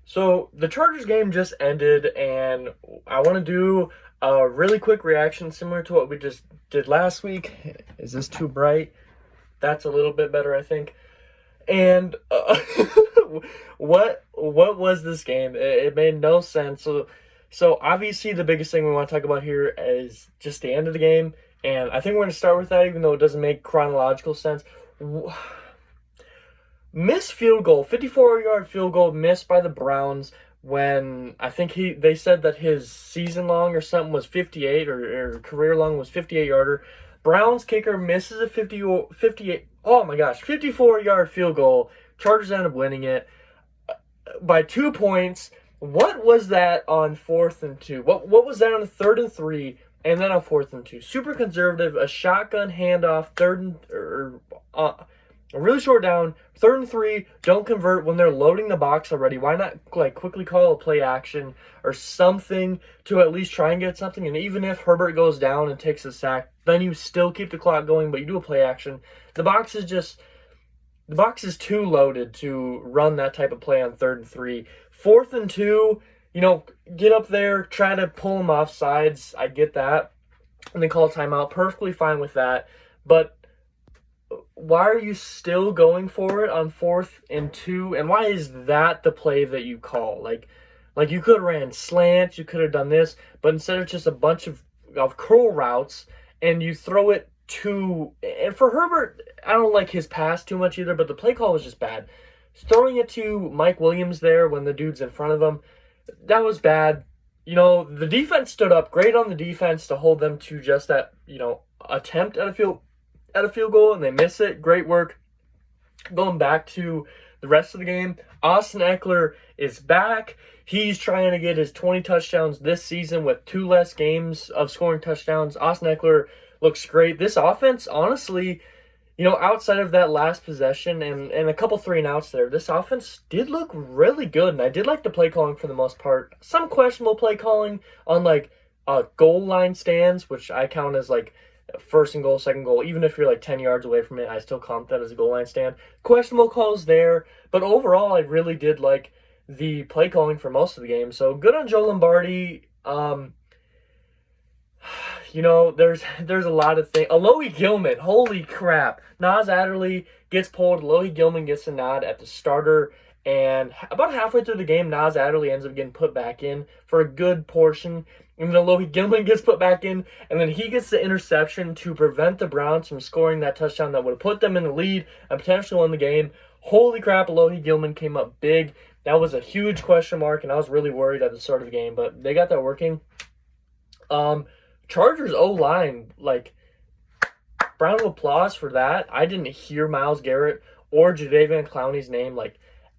So the Chargers game just ended, and I want to do a really quick reaction similar to what we just did last week. Is this too bright? That's a little bit better, I think. And what was this game? It made no sense. So obviously the biggest thing we want to talk about here is just the end of the game, and I think we're going to start with that, even though it doesn't make chronological sense. Missed field goal, 54-yard field goal missed by the Browns when I think they said that his season long or something was 58 or career long was 58-yarder. Browns kicker misses a 58, oh my gosh, 54-yard field goal. Chargers end up winning it by 2 points. What was that on 4th and 2? What was that on 3rd and 3 and then on 4th and 2? Super conservative, a shotgun handoff, a really short down, 3rd and 3, don't convert when they're loading the box already. Why not quickly call a play action or something to at least try and get something? And even if Herbert goes down and takes a sack, then you still keep the clock going, but you do a play action. The box is too loaded to run that type of play on 3rd and 3. 4th and 2, get up there, try to pull them off sides. I get that. And then call a timeout. Perfectly fine with that. But why are you still going for it on 4th and 2? And why is that the play that you call? Like you could have ran slants, you could have done this, but instead of just a bunch of curl routes, and you throw it to, and for Herbert, I don't like his pass too much either, but the play call was just bad. Throwing it to Mike Williams there when the dude's in front of him, that was bad. The defense stood up great on the defense to hold them to just that, attempt at a field goal, and they miss it. Great work. Going back to the rest of the game, Austin Ekeler is back. He's trying to get his 20 touchdowns this season with 2 less games of scoring touchdowns. Austin Ekeler looks great. This offense, honestly, outside of that last possession and a couple 3-and-outs there, this offense did look really good, and I did like the play calling for the most part. Some questionable play calling on goal line stands, which I count as 1st and goal, 2nd goal. Even if you're 10 yards away from it, I still count that as a goal line stand. Questionable calls there, but overall, I really did like the play calling for most of the game. So good on Joe Lombardi. There's a lot of things. Alohi Gilman, holy crap. Nas Adderley gets pulled. Alohi Gilman gets a nod at the starter. And about halfway through the game, Nas Adderley ends up getting put back in for a good portion. And then Alohi Gilman gets put back in. And then he gets the interception to prevent the Browns from scoring that touchdown that would have put them in the lead and potentially won the game. Holy crap, Alohi Gilman came up big. That was a huge question mark, and I was really worried at the start of the game. But they got that working. Chargers O-line, round of applause for that. I didn't hear Myles Garrett or Jadeveon Clowney's name,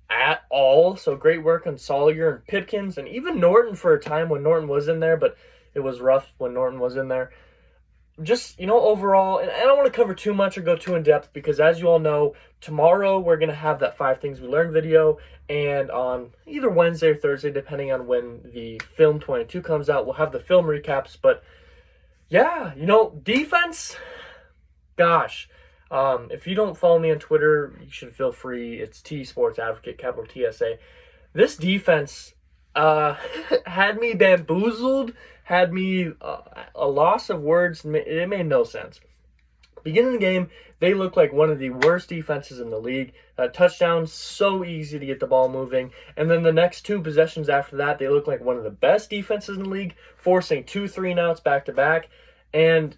at all. So great work on Sawyer and Pipkins and even Norton for a time when Norton was in there, but it was rough when Norton was in there. Just, overall, and I don't want to cover too much or go too in-depth because, as you all know, tomorrow we're going to have that 5 Things We Learned video, and on either Wednesday or Thursday, depending on when the film 22 comes out, we'll have the film recaps. But yeah, defense, gosh, if you don't follow me on Twitter, you should feel free. It's T Sports Advocate, capital TSA. This defense had me bamboozled, had me a loss of words. It made no sense. Beginning of the game, they looked like one of the worst defenses in the league. Touchdowns, so easy to get the ball moving. And then the next 2 possessions after that, they looked like one of the best defenses in the league, forcing 2 3-and-outs back-to-back. And,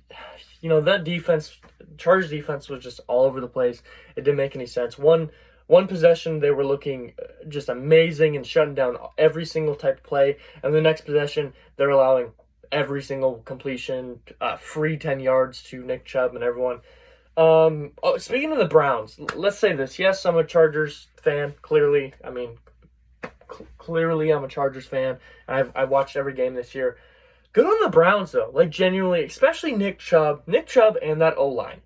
that defense, Chargers defense was just all over the place. It didn't make any sense. One possession, they were looking just amazing and shutting down every single type of play. And the next possession, they're allowing every single completion, free 10 yards to Nick Chubb and everyone. Speaking of the Browns, let's say this. Yes, I'm a Chargers fan, clearly. Clearly I'm a Chargers fan. I've watched every game this year. Good on the Browns, though. Genuinely, especially Nick Chubb and that O-line.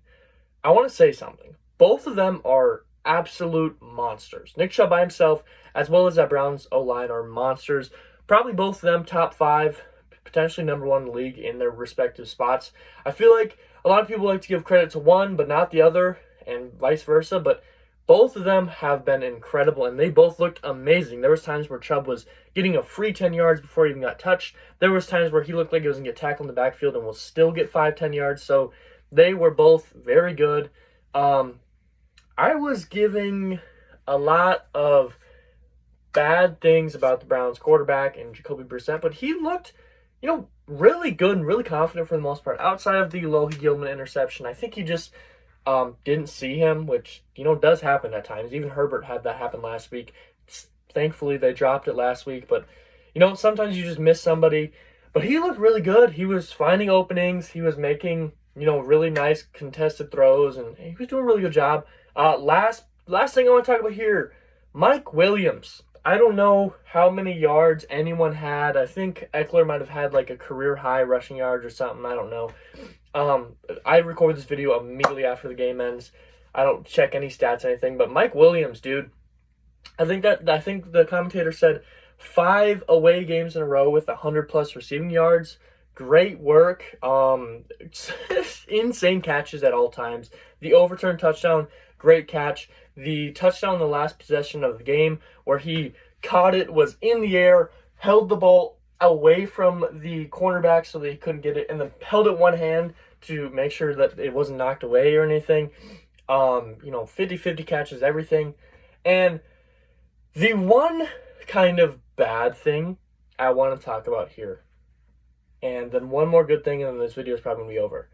I want to say something. Both of them are absolute monsters. Nick Chubb by himself, as well as that Browns O-line, are monsters. Probably both of them top 5, potentially number 1 in the league in their respective spots. I feel like a lot of people like to give credit to one but not the other, and vice versa. But Both of them have been incredible, and they both looked amazing. There was times where Chubb was getting a free 10 yards before he even got touched. There was times where he looked like he was going to get tackled in the backfield and will still get 5-10 yards. So they were both very good. I was giving a lot of bad things about the Browns quarterback and Jacoby Brissett, but he looked, really good and really confident for the most part. Outside of the Lohi Gilman interception, I think he just didn't see him, which, does happen at times. Even Herbert had that happen last week. Thankfully, they dropped it last week, but, sometimes you just miss somebody. But he looked really good. He was finding openings. He was making, really nice contested throws, and he was doing a really good job. Last thing I want to talk about here, Mike Williams. I don't know how many yards anyone had. I think Eckler might have had like a career high rushing yards or something. I don't know. I recorded this video immediately after the game ends. I don't check any stats or anything, but Mike Williams, dude, I think the commentator said 5 away games in a row with 100+ receiving yards. Great work. Insane catches at all times. The overturned touchdown, great catch. The touchdown in the last possession of the game where he caught it, was in the air, held the ball away from the cornerback so that he couldn't get it, and then held it one hand to make sure that it wasn't knocked away or anything. 50-50 catches, everything. And the one kind of bad thing I want to talk about here, and then one more good thing, and then this video is probably going to be over.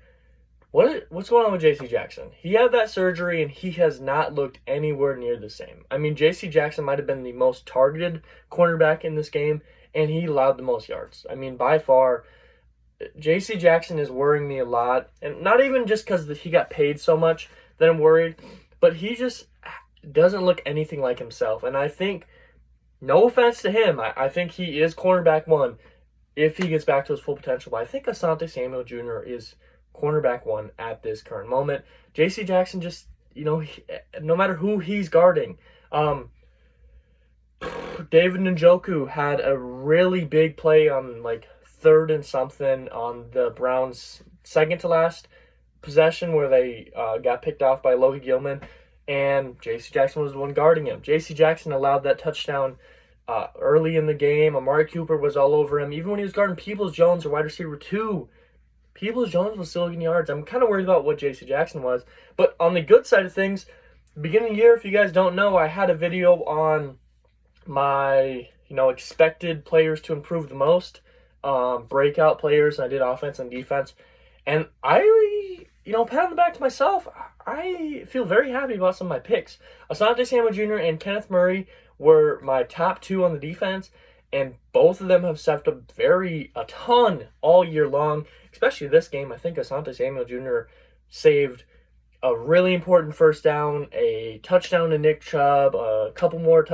What's going on with J.C. Jackson? He had that surgery, and he has not looked anywhere near the same. I mean, J.C. Jackson might have been the most targeted cornerback in this game, and he allowed the most yards. I mean, by far, J.C. Jackson is worrying me a lot, and not even just because he got paid so much that I'm worried, but he just doesn't look anything like himself. And I think, no offense to him, I think he is cornerback 1 if he gets back to his full potential, but I think Asante Samuel Jr. is cornerback 1 at this current moment. J.C. Jackson just, no matter who he's guarding. David Njoku had a really big play on like 3rd and something on the Browns' second to last possession where they got picked off by Logan Gilman, and J.C. Jackson was the one guarding him. J.C. Jackson allowed that touchdown early in the game. Amari Cooper was all over him. Even when he was guarding Peoples-Jones or wide receiver 2, Peoples-Jones was still getting yards. I'm kind of worried about what J.C. Jackson was. But on the good side of things, beginning of the year, if you guys don't know, I had a video on my, expected players to improve the most, breakout players. I did offense and defense. And I, pat on the back to myself, I feel very happy about some of my picks. Asante Samuel Jr. and Kenneth Murray were my top 2 on the defense, and both of them have stepped up a ton all year long, especially this game. I think Asante Samuel Jr. saved a really important first down, a touchdown to Nick Chubb, a couple more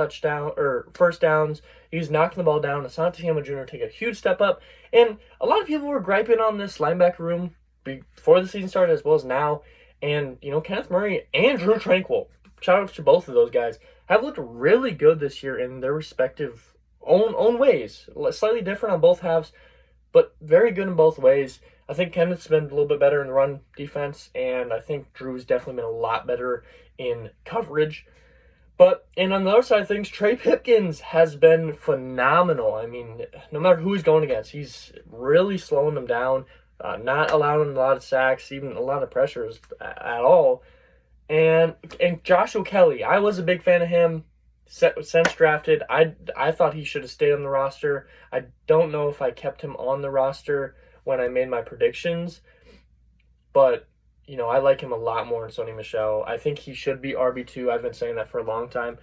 first downs. He was knocking the ball down. Asante Samuel Jr. take a huge step up, and a lot of people were griping on this linebacker room before the season started as well as now. And, Kenneth Murray and Drew Tranquill, shout out to both of those guys, have looked really good this year in their respective own ways. Slightly different on both halves, but very good in both ways. I think Kenneth's been a little bit better in the run defense, and I think Drew's definitely been a lot better in coverage. And on the other side of things, Trey Pipkins has been phenomenal. I mean, no matter who he's going against, he's really slowing them down, not allowing a lot of sacks, even a lot of pressures at all. And Joshua Kelly, I was a big fan of him since drafted. I thought he should have stayed on the roster. I don't know if I kept him on the roster when I made my predictions, but I like him a lot more than Sony Michel. I think he should be RB2. I've been saying that for a long time.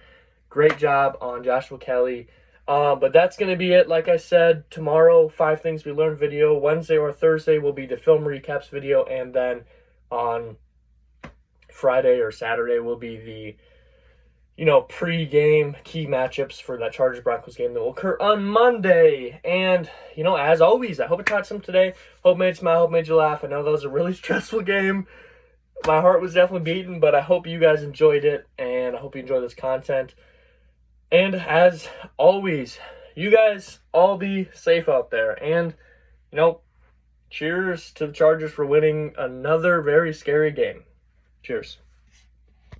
Great job on Joshua Kelly. But that's going to be it. Like I said, tomorrow, 5 Things We Learned video. Wednesday or Thursday will be the film recaps video, and then on Friday or Saturday will be the pre-game key matchups for that Chargers-Broncos game that will occur on Monday. And, as always, I hope it taught some today. Hope made you smile, hope made you laugh. I know that was a really stressful game. My heart was definitely beaten, but I hope you guys enjoyed it, and I hope you enjoy this content. And as always, you guys all be safe out there. And, cheers to the Chargers for winning another very scary game. Cheers.